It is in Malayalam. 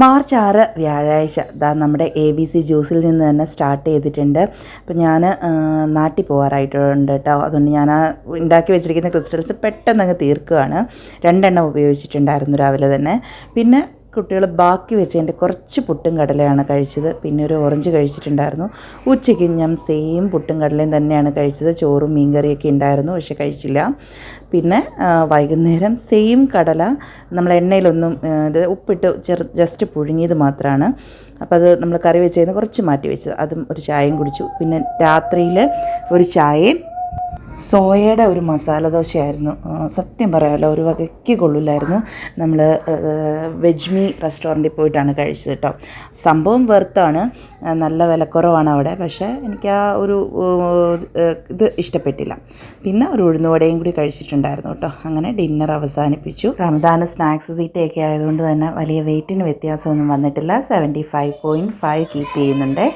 മാർച്ച് 6 വ്യാഴാഴ്ച നമ്മുടെ ABC ജ്യൂസിൽ നിന്ന് തന്നെ സ്റ്റാർട്ട് ചെയ്തിട്ടുണ്ട്. അപ്പോൾ ഞാൻ നാട്ടിൽ പോകാറായിട്ടുണ്ട് കേട്ടോ. അതുകൊണ്ട് ഞാൻ ഉണ്ടാക്കി വെച്ചിരിക്കുന്ന ക്രിസ്റ്റൽസ് പെട്ടെന്ന് അങ്ങ് തീർക്കുകയാണ്. 2 എണ്ണം ഉപയോഗിച്ചിട്ടുണ്ടായിരുന്നു രാവിലെ തന്നെ. പിന്നെ കുട്ടികൾ ബാക്കി വെച്ചതിൻ്റെ കുറച്ച് പുട്ടും കടലയാണ് കഴിച്ചത്. പിന്നെ ഒരു ഓറഞ്ച് കഴിച്ചിട്ടുണ്ടായിരുന്നു. ഉച്ചയ്ക്കും ഞാൻ സെയിം പുട്ടും കടലയും തന്നെയാണ് കഴിച്ചത്. ചോറും മീൻകറിയൊക്കെ ഉണ്ടായിരുന്നു, പക്ഷെ കഴിച്ചില്ല. പിന്നെ വൈകുന്നേരം സെയിം കടല നമ്മൾ എണ്ണയിലൊന്നും ഉപ്പിട്ട് ജസ്റ്റ് പുഴുങ്ങിയത് മാത്രമാണ്. അപ്പോൾ അത് നമ്മൾ കറി വെച്ചതിന് കുറച്ച് മാറ്റി വെച്ചത്, അതും ഒരു ചായയും കുടിച്ചു. പിന്നെ രാത്രിയിൽ ഒരു ചായയും സോയയുടെ ഒരു മസാല ദോശയായിരുന്നു. സത്യം പറയാമല്ലോ, ഒരു വകയ്ക്ക് കൊള്ളില്ലായിരുന്നു. നമ്മൾ വെജ്മി റെസ്റ്റോറൻറ്റിൽ പോയിട്ടാണ് കഴിച്ചത് കേട്ടോ. സംഭവം വെർത്താണ്, നല്ല വിലക്കുറവാണ് അവിടെ. പക്ഷേ എനിക്ക് ആ ഒരു ഇത് ഇഷ്ടപ്പെട്ടില്ല. പിന്നെ ഒരു ഉഴുന്നുവടയും കൂടി കഴിച്ചിട്ടുണ്ടായിരുന്നു കേട്ടോ. അങ്ങനെ ഡിന്നർ അവസാനിപ്പിച്ചു. റമദാൻ സ്നാക്സ് തീറ്റയൊക്കെ ആയതുകൊണ്ട് തന്നെ വലിയ വെയിറ്റിന് വ്യത്യാസമൊന്നും വന്നിട്ടില്ല. 75.5 കീപ്പ് ചെയ്യുന്നുണ്ട്.